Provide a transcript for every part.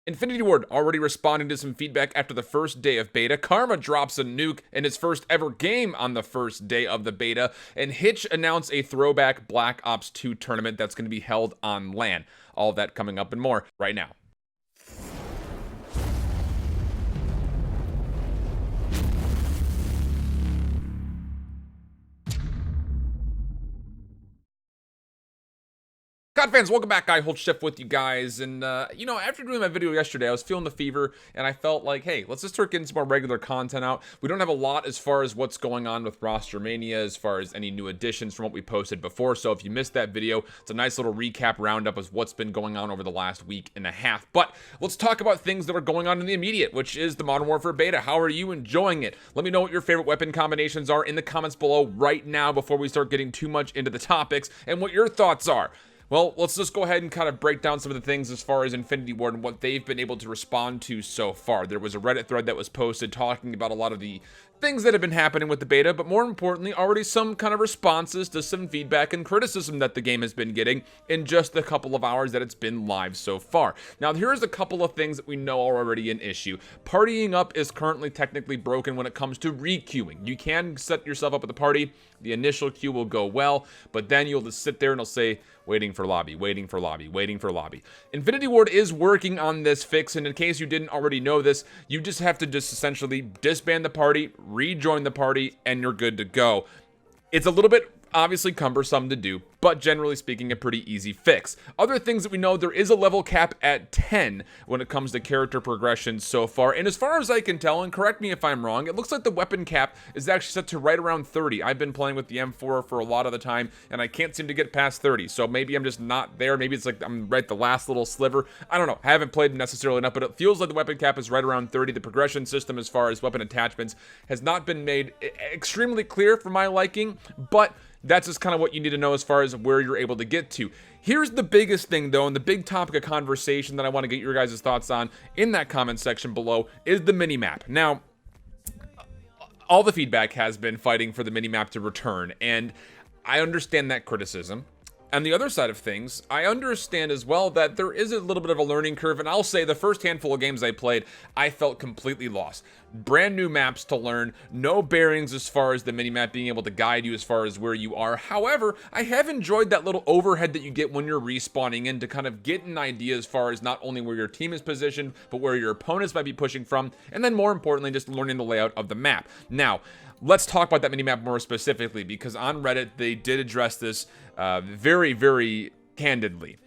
Infinity Ward already responding to some feedback after the first day of beta. Karma drops a nuke in his first ever game on the first day of the beta. And Hitch announced a Throwback Black Ops 2 tournament that's going to be held on LAN. All of that coming up and more right now. CoD fans, welcome back. IHOLDSHIFT with you guys. And, after doing my video yesterday, I was feeling the fever, and I felt like, hey, let's just start getting some more regular content out. We don't have a lot as far as what's going on with Rostermania, as far as any new additions from what we posted before. So if you missed that video, it's a nice little recap roundup of what's been going on over the last week and a half. But let's talk about things that are going on in the immediate, which is the Modern Warfare Beta. How are you enjoying it? Let me know what your favorite weapon combinations are in the comments below right now before we start getting too much into the topics, and what your thoughts are. Well, let's just go ahead and kind of break down some of the things as far as Infinity Ward and what they've been able to respond to so far. There was a Reddit thread that was posted talking about a lot of the things that have been happening with the beta, but more importantly, already some kind of responses to some feedback and criticism that the game has been getting in just the couple of hours that it's been live so far. Now, here's a couple of things that we know are already an issue. Partying up is currently technically broken when it comes to requeuing. You can set yourself up with a party, the initial queue will go well, but then you'll just sit there and it'll say, waiting for lobby, waiting for lobby, waiting for lobby. Infinity Ward is working on this fix, and in case you didn't already know this, you just have to just essentially disband the party, rejoin the party, and you're good to go. It's a little bit obviously cumbersome to do, but generally speaking, a pretty easy fix. Other things that we know, there is a level cap at 10 when it comes to character progression so far, and as far as I can tell, and correct me if I'm wrong, it looks like the weapon cap is actually set to right around 30. I've been playing with the M4 for a lot of the time, and I can't seem to get past 30, so maybe I'm just not there. Maybe it's like I'm right the last little sliver. I don't know. I haven't played necessarily enough, but it feels like the weapon cap is right around 30. The progression system as far as weapon attachments has not been made extremely clear for my liking, but that's just kind of what you need to know as far as where you're able to get to. Here's the biggest thing, though, and the big topic of conversation that I want to get your guys' thoughts on in that comment section below is the minimap. Now, all the feedback has been fighting for the minimap to return, and I understand that criticism. On the other side of things, I understand as well that there is a little bit of a learning curve, and I'll say the first handful of games I played, I felt completely lost. Brand new maps to learn, no bearings as far as the minimap being able to guide you as far as where you are. However, I have enjoyed that little overhead that you get when you're respawning in to kind of get an idea as far as not only where your team is positioned, but where your opponents might be pushing from, and then more importantly, just learning the layout of the map. Now, let's talk about that minimap more specifically, because on Reddit, they did address this very, very candidly.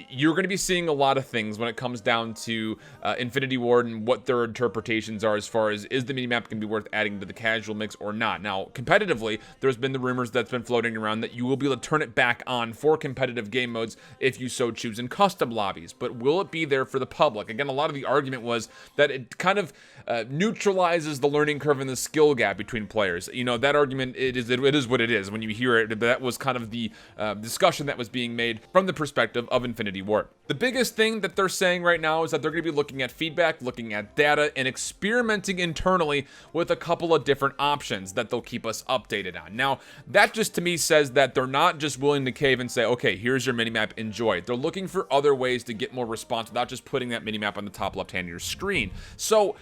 You're going to be seeing a lot of things when it comes down to Infinity Ward and what their interpretations are as far as, is the minimap going to be worth adding to the casual mix or not? Now, competitively, there's been the rumors that's been floating around that you will be able to turn it back on for competitive game modes if you so choose in custom lobbies, but will it be there for the public? Again, a lot of the argument was that it kind of neutralizes the learning curve and the skill gap between players. You know, that argument, it is what it is. When you hear it, that was kind of the discussion that was being made from the perspective of Infinity Ward. The biggest thing that they're saying right now is that they're going to be looking at feedback, looking at data, and experimenting internally with a couple of different options that they'll keep us updated on. Now, that just to me says that they're not just willing to cave and say, okay, here's your minimap, enjoy it. They're looking for other ways to get more response without just putting that minimap on the top left hand of your screen. So,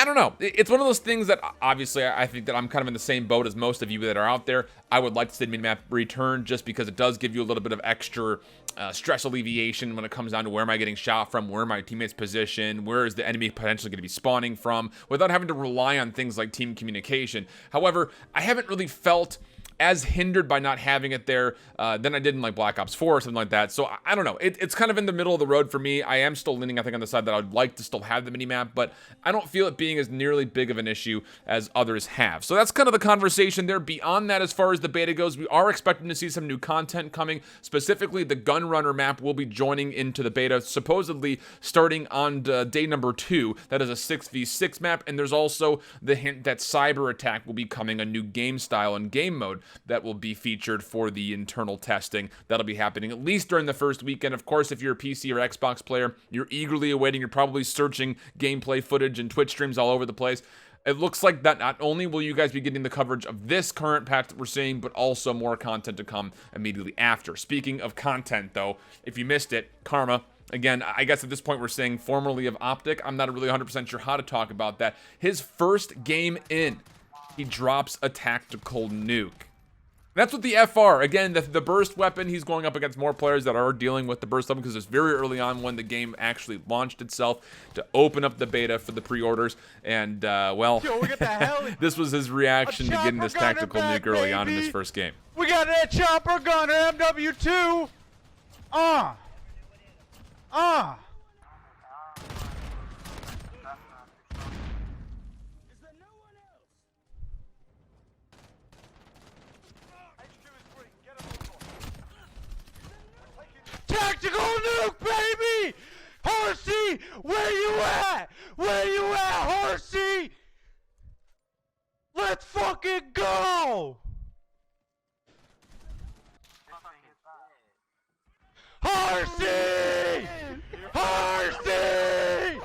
I don't know. It's one of those things that obviously I think that I'm kind of in the same boat as most of you that are out there. I would like to see the minimap return just because it does give you a little bit of extra stress alleviation when it comes down to where am I getting shot from, where are my teammates positioned, where is the enemy potentially going to be spawning from, without having to rely on things like team communication. However, I haven't really felt as hindered by not having it there than I did in like Black Ops 4 or something like that. So I don't know. It's kind of in the middle of the road for me. I am still leaning, I think, on the side that I would like to still have the minimap, but I don't feel it being as nearly big of an issue as others have. So that's kind of the conversation there. Beyond that, as far as the beta goes, we are expecting to see some new content coming. Specifically, the Gunrunner map will be joining into the beta, supposedly starting on day number 2. That is a 6v6 map, and there's also the hint that Cyber Attack will be coming, a new game style and game mode that will be featured for the internal testing. That'll be happening at least during the first weekend. Of course, if you're a PC or Xbox player, you're eagerly awaiting, you're probably searching gameplay footage and Twitch streams all over the place. It looks like that not only will you guys be getting the coverage of this current patch that we're seeing, but also more content to come immediately after. Speaking of content, though, if you missed it, Karma again, I guess at this point we're saying formerly of OpTic. I'm not really 100% sure how to talk about that. His first game in, he drops a tactical nuke. That's what the FR, again, the burst weapon, he's going up against more players that are dealing with the burst weapon because it's very early on when the game actually launched itself to open up the beta for the pre-orders. And, well, yo, we got the hell this was his reaction to getting this tactical nuke early on in his first game. We got that chopper gunner MW2. Tactical nuke, baby! Horsey, where you at? Where you at, Horsey? Let's fucking go! Horsey! Horsey!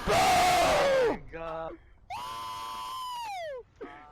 Boom!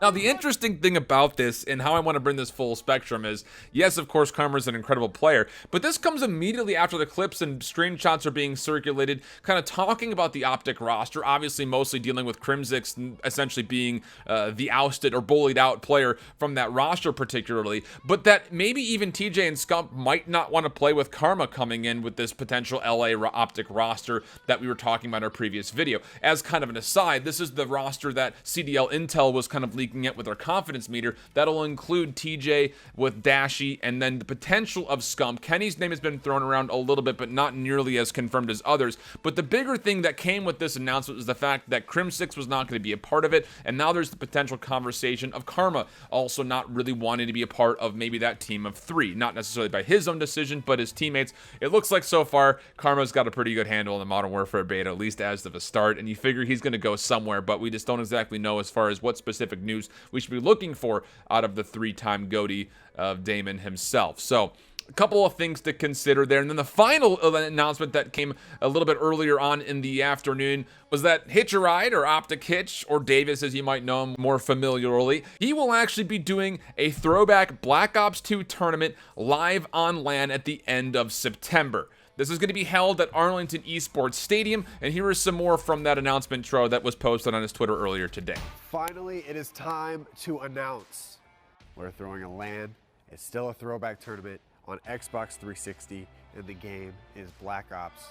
Now, the interesting thing about this and how I want to bring this full spectrum is, yes, of course, Karma's an incredible player, but this comes immediately after the clips and screenshots are being circulated, kind of talking about the OpTic roster, obviously mostly dealing with Crimsix essentially being the ousted or bullied out player from that roster particularly, but that maybe even TJ and Scump might not want to play with Karma coming in with this potential LA OpTic roster that we were talking about in our previous video. As kind of an aside, this is the roster that CDL Intel was kind of leaking at with our confidence meter. That'll include TJ with Dashy and then the potential of Scump. Kenny's name has been thrown around a little bit, but not nearly as confirmed as others. But the bigger thing that came with this announcement was the fact that Crimsix was not going to be a part of it, and now there's the potential conversation of Karma also not really wanting to be a part of maybe that team of 3. Not necessarily by his own decision, but his teammates. It looks like so far, Karma's got a pretty good handle on the Modern Warfare Beta, at least as of a start, and you figure he's going to go somewhere, but we just don't exactly know as far as what specific news we should be looking for out of the 3-time GOATY of Damon himself. So a couple of things to consider there. And then the final announcement that came a little bit earlier on in the afternoon was that Hitch a Ride, or OpTic Hitch, or Davis as you might know him more familiarly, he will actually be doing a Throwback Black Ops 2 tournament live on LAN at the end of September. This is going to be held at Arlington Esports Stadium, and here is some more from that announcement intro that was posted on his Twitter earlier today. Finally, it is time to announce we're throwing a LAN. It's still a Throwback tournament on Xbox 360, and the game is Black Ops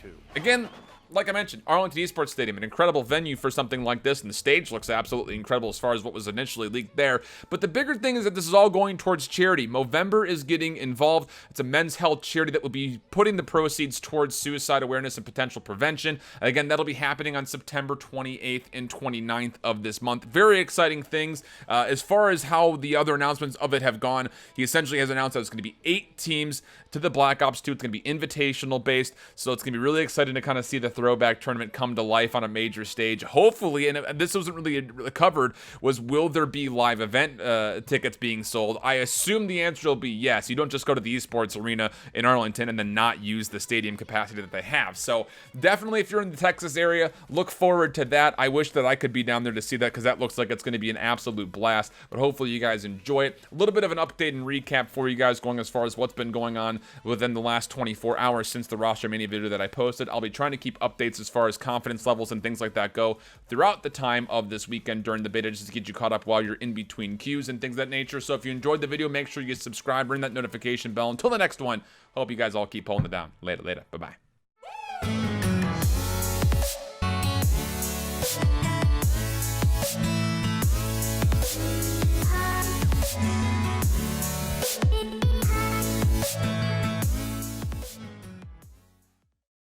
2. Again, like I mentioned, Arlington Esports Stadium, an incredible venue for something like this, and the stage looks absolutely incredible as far as what was initially leaked there. But the bigger thing is that this is all going towards charity. Movember is getting involved. It's a men's health charity that will be putting the proceeds towards suicide awareness and potential prevention. Again, that'll be happening on September 28th and 29th of this month. Very exciting things. As far as how the other announcements of it have gone, he essentially has announced that it's going to be 8 teams to the Black Ops 2. It's going to be invitational based, so it's going to be really exciting to kind of see the Throwback tournament come to life on a major stage. Hopefully, and this wasn't really covered, was will there be live event tickets being sold? I assume the answer will be yes. You don't just go to the esports arena in Arlington and then not use the stadium capacity that they have. So definitely, if you're in the Texas area, look forward to that. I wish that I could be down there to see that because that looks like it's going to be an absolute blast. But hopefully you guys enjoy it. A little bit of an update and recap for you guys going as far as what's been going on within the last 24 hours since the Rostermania video that I posted. I'll be trying to keep updates as far as confidence levels and things like that go throughout the time of this weekend during the beta, just to get you caught up while you're in between queues and things of that nature. So if you enjoyed the video, make sure you subscribe, ring that notification bell. Until the next one, hope you guys all keep holding it down. Later. Bye-bye.